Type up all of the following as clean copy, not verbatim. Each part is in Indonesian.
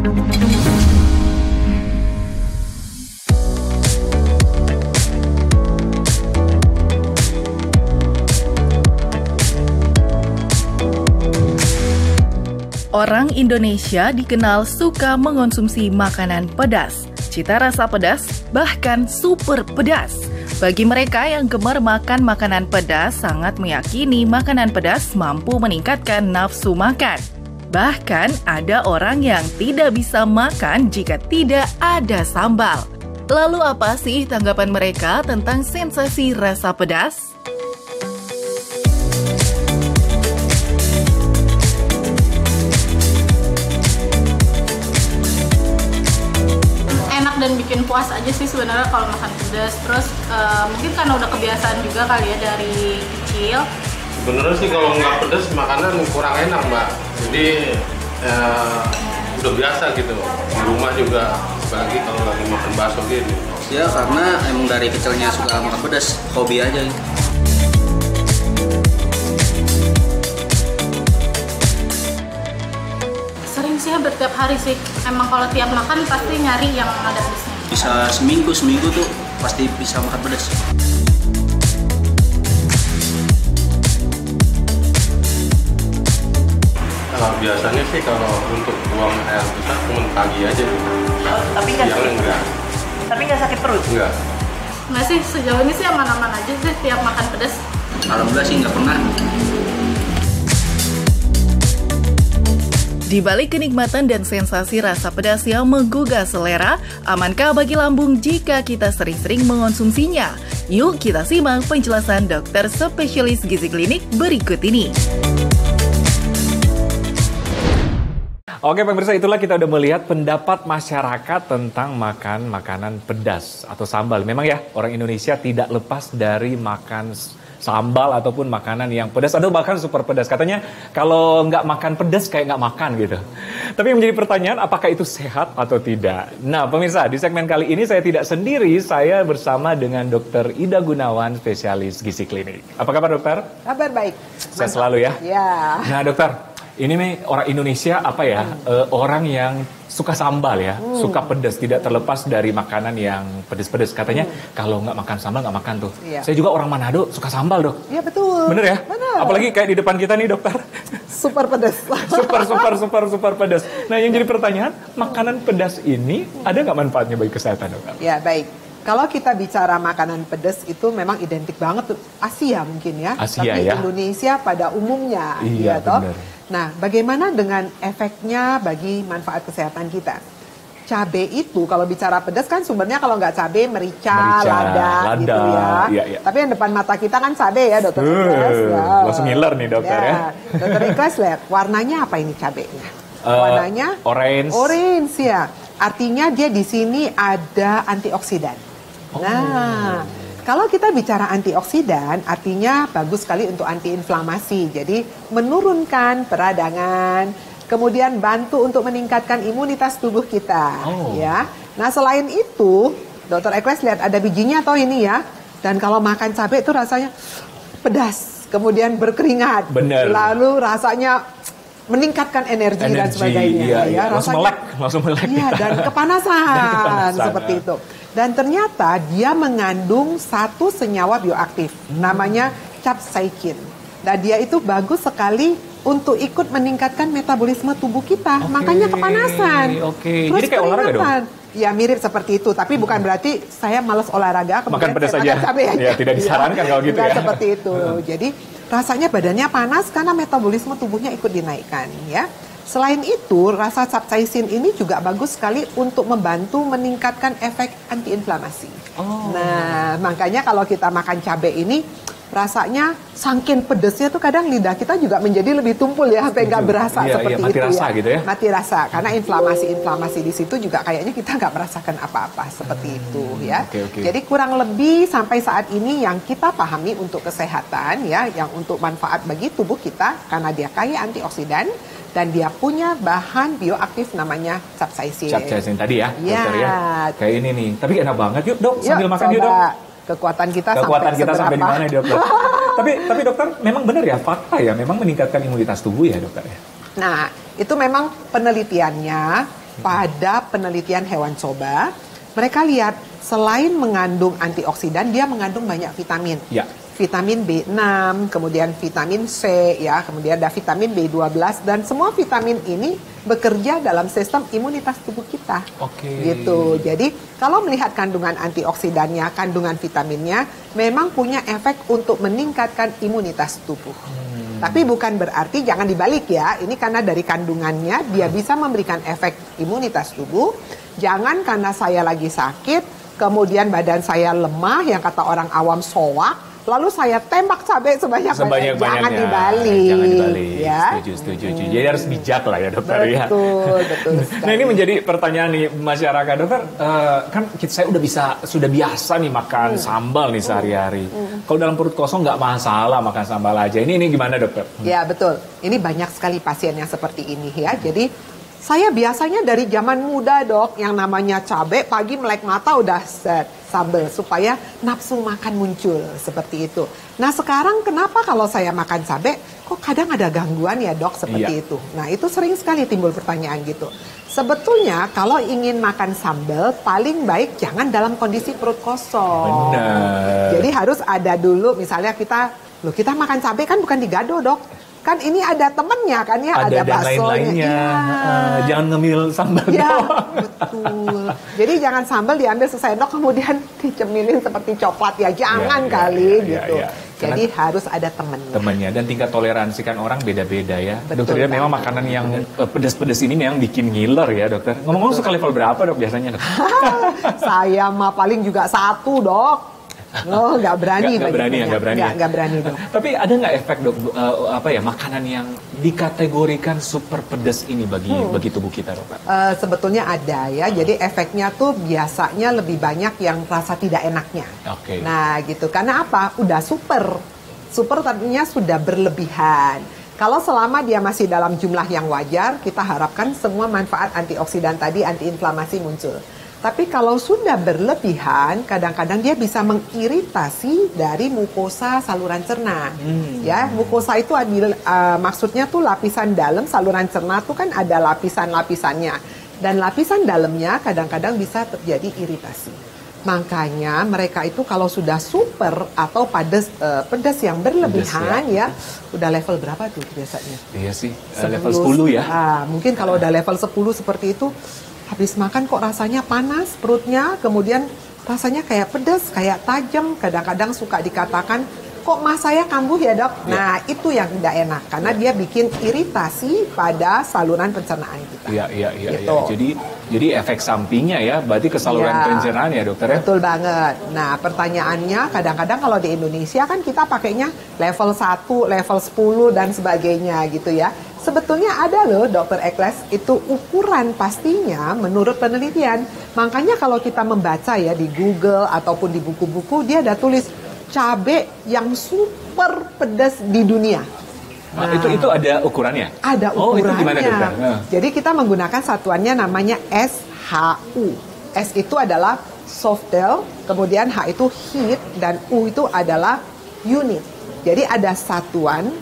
Orang Indonesia dikenal suka mengonsumsi makanan pedas. Cita rasa pedas, bahkan super pedas. Bagi mereka yang gemar makan makanan pedas, sangat meyakini makanan pedas mampu meningkatkan nafsu makan. Bahkan ada orang yang tidak bisa makan jika tidak ada sambal. Lalu apa sih tanggapan mereka tentang sensasi rasa pedas? Dan bikin puas aja sih sebenarnya kalau makan pedas. Terus mungkin karena udah kebiasaan juga kali ya dari kecil. Sebenarnya sih kalau nggak pedas makanan kurang enak, Mbak. Jadi udah biasa gitu. Di rumah juga bagi kalau lagi makan bakso gitu. Ya karena emang dari kecilnya suka makan pedas, hobi aja gitu. Sering sih, hampir tiap hari sih. Emang kalau tiap makan pasti nyari yang ada pedasnya. Bisa seminggu tuh pasti bisa makan pedas. Biasanya sih kalau untuk buang air besar cuma pagi aja gitu. Tapi nggak sakit perut? Enggak. Nggak sih, sejauh ini sih aman-aman aja sih tiap makan pedas. Alhamdulillah sih nggak pernah. Di balik kenikmatan dan sensasi rasa pedas yang menggugah selera, amankah bagi lambung jika kita sering-sering mengonsumsinya? Yuk kita simak penjelasan dokter spesialis gizi klinik berikut ini. Oke pemirsa, itulah kita udah melihat pendapat masyarakat tentang makan makanan pedas atau sambal. Memang ya, orang Indonesia tidak lepas dari makan sambal ataupun makanan yang pedas atau bahkan super pedas. Katanya kalau nggak makan pedas kayak nggak makan gitu. Tapi yang menjadi pertanyaan, apakah itu sehat atau tidak? Nah pemirsa, di segmen kali ini saya tidak sendiri, saya bersama dengan Dr. Ida Gunawan, spesialis gizi klinik. Apa kabar dokter? Kabar baik. Sehat selalu ya? Ya. Nah dokter, ini nih orang Indonesia apa ya, orang yang suka sambal ya, suka pedas, tidak terlepas dari makanan yang pedas-pedas. Katanya kalau nggak makan sambal nggak makan tuh. Iya. Saya juga orang Manado suka sambal dok. Iya betul. Bener ya? Bener. Apalagi kayak di depan kita nih dokter. Super pedas. super pedas. Nah yang jadi pertanyaan, makanan pedas ini ada nggak manfaatnya bagi kesehatan dokter? Ya baik. Kalau kita bicara makanan pedas itu memang identik banget tuh Asia mungkin ya. Asia tapi ya. Indonesia pada umumnya. Iya benar. Nah, bagaimana dengan efeknya bagi manfaat kesehatan kita? Cabai itu kalau bicara pedas kan sumbernya kalau nggak cabai merica, lada gitu ya. Iya. Tapi yang depan mata kita kan cabai ya, dokter Ikhlas. Langsung ngiler nih dokter ya. Dokter Ikhlas lihat warnanya apa ini cabainya? Warnanya orange ya. Artinya dia di sini ada antioksidan. Nah, kalau kita bicara antioksidan, artinya bagus sekali untuk antiinflamasi. Jadi menurunkan peradangan, kemudian bantu untuk meningkatkan imunitas tubuh kita. Ya. Nah selain itu, Dokter Ekles lihat ada bijinya atau ini ya. Dan kalau makan cabai itu rasanya pedas, kemudian berkeringat. Bener. Lalu rasanya meningkatkan energi dan sebagainya. Iya. Rasanya langsung melek. Iya, dan kepanasan seperti itu. Dan ternyata dia mengandung satu senyawa bioaktif, namanya capsaicin. Nah dia itu bagus sekali untuk ikut meningkatkan metabolisme tubuh kita, makanya kepanasan. Terus jadi kayak olahraga dong? Ya mirip seperti itu, tapi bukan berarti saya malas olahraga, makan pedas saya makan cabai aja. Ya, tidak disarankan kalau gitu ya. Seperti itu. Jadi rasanya badannya panas karena metabolisme tubuhnya ikut dinaikkan ya. Selain itu, rasa capsaicin ini juga bagus sekali untuk membantu meningkatkan efek antiinflamasi. Nah, makanya kalau kita makan cabai ini, rasanya saking pedesnya tuh kadang lidah kita juga menjadi lebih tumpul ya, sampai nggak berasa seperti mati itu rasa ya. Gitu ya. Mati rasa, karena inflamasi di situ juga kayaknya kita nggak merasakan apa-apa seperti itu ya. Jadi kurang lebih sampai saat ini yang kita pahami untuk kesehatan ya, yang untuk manfaat bagi tubuh kita karena dia kaya antioksidan. Dan dia punya bahan bioaktif namanya capsaicin. Capsaicin tadi ya, dokter ya. Kayak ini nih. Tapi enak banget yuk dok, sambil makan yuk dok. Kekuatan kita sampai di mana dokter? tapi dokter, memang benar ya, fakta ya, memang meningkatkan imunitas tubuh ya dokter ya. Nah, itu memang penelitiannya pada penelitian hewan coba, mereka lihat selain mengandung antioksidan, dia mengandung banyak vitamin. Ya. Vitamin B6, kemudian vitamin C, ya, kemudian ada vitamin B12, dan semua vitamin ini bekerja dalam sistem imunitas tubuh kita. Oke. Gitu. Jadi kalau melihat kandungan antioksidannya, kandungan vitaminnya, memang punya efek untuk meningkatkan imunitas tubuh. Tapi bukan berarti jangan dibalik ya. Ini karena dari kandungannya dia bisa memberikan efek imunitas tubuh. Jangan karena saya lagi sakit, kemudian badan saya lemah, yang kata orang awam soak, lalu saya tembak cabai sebanyak-banyaknya. Jangan dibalik. Jangan dibalik. Ya. Setuju. Jadi harus bijak lah ya dokter ya. Betul. Nah ini menjadi pertanyaan nih masyarakat dokter. Kan saya sudah biasa nih makan sambal nih sehari-hari. Kalau dalam perut kosong nggak masalah makan sambal aja. Ini gimana dokter? Ya betul. Ini banyak sekali pasien yang seperti ini ya. Jadi saya biasanya dari zaman muda dok, yang namanya cabai pagi melek mata udah set sambal supaya nafsu makan muncul seperti itu. Nah sekarang kenapa kalau saya makan cabai kok kadang ada gangguan ya dok seperti itu. Nah itu sering sekali timbul pertanyaan gitu. Sebetulnya kalau ingin makan sambal paling baik jangan dalam kondisi perut kosong. Benar. Jadi harus ada dulu misalnya kita makan cabai kan bukan digado dok. Kan ini ada temennya kan ya, ada baksonya. Jangan ngemil sambal doang. Betul. Jadi jangan sambal diambil sesendok kemudian dicemilin seperti coklat ya, jangan gitu. Jadi harus ada temennya. Dan tingkat toleransi kan orang beda-beda ya. Betul, dokter memang makanan yang pedas-pedas ini memang bikin ngiler ya dokter. Ngomong-ngomong suka level berapa dok biasanya dok? Saya mah paling juga 1 dok. Oh, nggak berani. Nggak berani dok. Tapi ada nggak efek dok, makanan yang dikategorikan super pedas ini bagi tubuh kita dok? Sebetulnya ada ya. Jadi efeknya tuh biasanya lebih banyak yang rasa tidak enaknya. Oke. Nah gitu. Karena apa? Udah super tadinya sudah berlebihan. Kalau selama dia masih dalam jumlah yang wajar, kita harapkan semua manfaat antioksidan tadi, antiinflamasi muncul. Tapi kalau sudah berlebihan, kadang-kadang dia bisa mengiritasi dari mukosa saluran cerna. Ya, mukosa itu maksudnya tuh lapisan dalam saluran cerna tuh kan ada lapisan-lapisannya. Dan lapisan dalamnya kadang-kadang bisa terjadi iritasi. Makanya mereka itu kalau sudah super atau pedas yang berlebihan ya, udah level berapa tuh biasanya? Iya sih, level 10 ya. Mungkin kalau udah level 10 seperti itu, habis makan kok rasanya panas perutnya, kemudian rasanya kayak pedas, kayak tajam, kadang-kadang suka dikatakan, kok mas saya kambuh ya dok? Nah itu yang tidak enak, karena dia bikin iritasi pada saluran pencernaan kita. Iya. Jadi efek sampingnya ya, berarti ke saluran pencernaan ya dokter ya? Betul banget. Nah pertanyaannya, kadang-kadang kalau di Indonesia kan kita pakainya level 1, level 10 dan sebagainya gitu ya. Sebetulnya ada loh Dr. Ekles, itu ukuran pastinya menurut penelitian. Makanya kalau kita membaca ya di Google ataupun di buku-buku, dia ada tulis cabai yang super pedas di dunia. Nah, itu ada ukurannya? Ada ukurannya. Itu gimana dokter? Jadi kita menggunakan satuannya namanya SHU. S itu adalah softgel, kemudian H itu heat, dan U itu adalah unit. Jadi ada satuan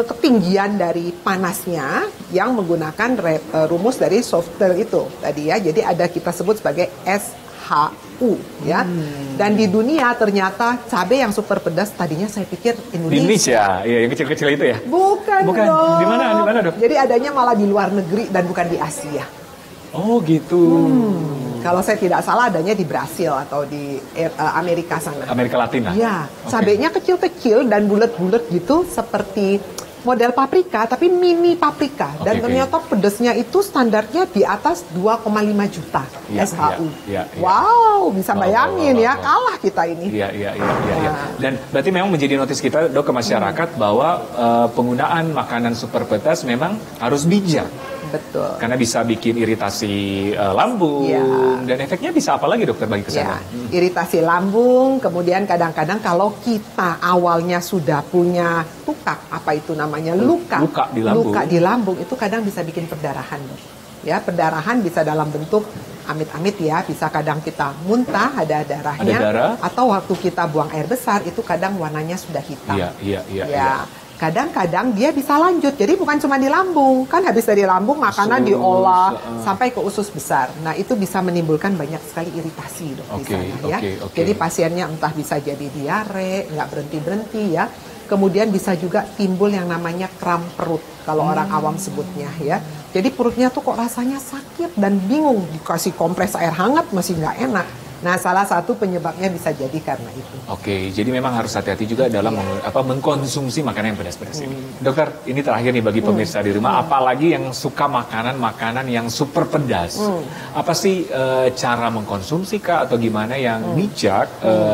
ketinggian dari panasnya yang menggunakan rumus dari softgel itu tadi ya. Jadi ada kita sebut sebagai SHU ya. Dan di dunia ternyata cabai yang super pedas tadinya saya pikir Indonesia. Iya, yang kecil-kecil itu ya? Bukan dong. Di mana dok? Jadi adanya malah di luar negeri dan bukan di Asia. Oh gitu. Kalau saya tidak salah adanya di Brasil atau di Amerika sana. Amerika Latin lah? Iya, cabainya kecil-kecil dan bulat-bulat gitu seperti model paprika tapi mini paprika. Dan ternyata pedasnya itu standarnya di atas 2,5 juta SHU. Wow, bisa bayangin ya, kalah kita ini. Iya. Dan berarti memang menjadi notis kita dok ke masyarakat bahwa penggunaan makanan super pedas memang harus bijak. Betul. Karena bisa bikin iritasi lambung dan efeknya bisa apa lagi dokter bagi kesehatan? Iritasi lambung, kemudian kadang-kadang kalau kita awalnya sudah punya tukak, apa itu namanya luka di lambung itu kadang bisa bikin perdarahan. Ya, perdarahan bisa dalam bentuk amit-amit ya, bisa kadang kita muntah, ada darahnya, atau waktu kita buang air besar itu kadang warnanya sudah hitam. Iya. kadang-kadang dia bisa lanjut. Jadi bukan cuma di lambung, kan habis dari lambung makanan diolah sampai ke usus besar. Nah itu bisa menimbulkan banyak sekali iritasi dok di sana ya. Jadi pasiennya entah bisa jadi diare, nggak berhenti-berhenti ya. Kemudian bisa juga timbul yang namanya kram perut kalau orang awam sebutnya ya. Jadi perutnya tuh kok rasanya sakit dan bingung, dikasih kompres air hangat masih nggak enak. Nah, salah satu penyebabnya bisa jadi karena itu. Oke, jadi memang harus hati-hati juga dalam mengkonsumsi makanan yang pedas-pedas ini. Dokter, ini terakhir nih bagi pemirsa di rumah, apalagi yang suka makanan-makanan yang super pedas. Apa sih cara mengkonsumsi kah atau gimana yang bijak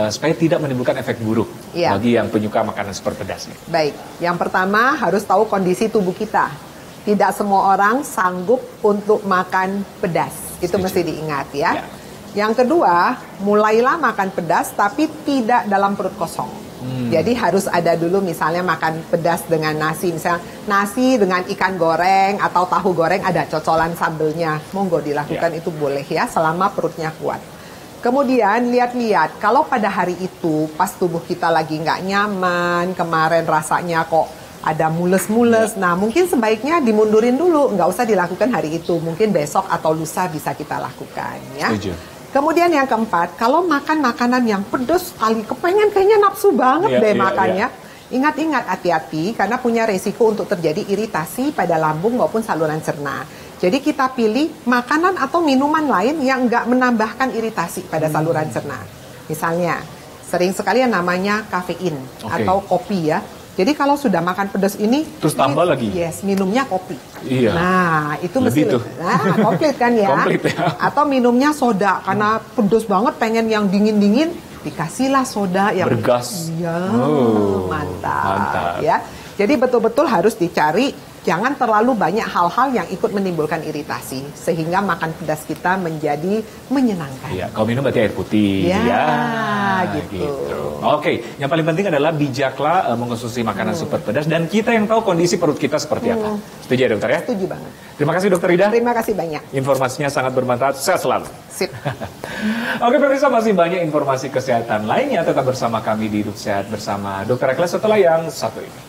supaya tidak menimbulkan efek buruk bagi yang penyuka makanan super pedas? Baik, yang pertama harus tahu kondisi tubuh kita. Tidak semua orang sanggup untuk makan pedas. Itu mesti diingat ya. Yang kedua, mulailah makan pedas tapi tidak dalam perut kosong. Jadi harus ada dulu misalnya makan pedas dengan nasi. Misalnya nasi dengan ikan goreng atau tahu goreng ada cocolan sambelnya. Monggo dilakukan itu boleh ya selama perutnya kuat. Kemudian lihat-lihat kalau pada hari itu pas tubuh kita lagi nggak nyaman, kemarin rasanya kok ada mules-mules. Nah mungkin sebaiknya dimundurin dulu, nggak usah dilakukan hari itu. Mungkin besok atau lusa bisa kita lakukan ya. Kemudian yang keempat, kalau makan makanan yang pedas sekali, kepengen kayaknya nafsu banget deh makannya. Ingat-ingat hati-hati karena punya resiko untuk terjadi iritasi pada lambung maupun saluran cerna. Jadi kita pilih makanan atau minuman lain yang nggak menambahkan iritasi pada saluran cerna. Misalnya, sering sekali yang namanya kafein atau kopi ya. Jadi kalau sudah makan pedas ini, terus tambah lagi. Yes, minumnya kopi. Iya. Nah, itu mesti komplit kan ya. Komplit ya. Atau minumnya soda karena pedas banget, pengen yang dingin-dingin, dikasihlah soda yang bergas. Iya, mantap. Ya. Jadi betul-betul harus dicari. Jangan terlalu banyak hal-hal yang ikut menimbulkan iritasi sehingga makan pedas kita menjadi menyenangkan. Iya, kalau minum berarti air putih. Gitu. Oke, yang paling penting adalah bijaklah mengkonsumsi makanan super pedas dan kita yang tahu kondisi perut kita seperti apa. Setuju ya dokter ya? Setuju banget. Terima kasih dokter Ida. Terima kasih banyak. Informasinya sangat bermanfaat. Sehat selalu. Sip. Oke pemirsa, masih banyak informasi kesehatan lainnya. Tetap bersama kami di Hidup Sehat bersama Dr. Ekles setelah yang satu ini.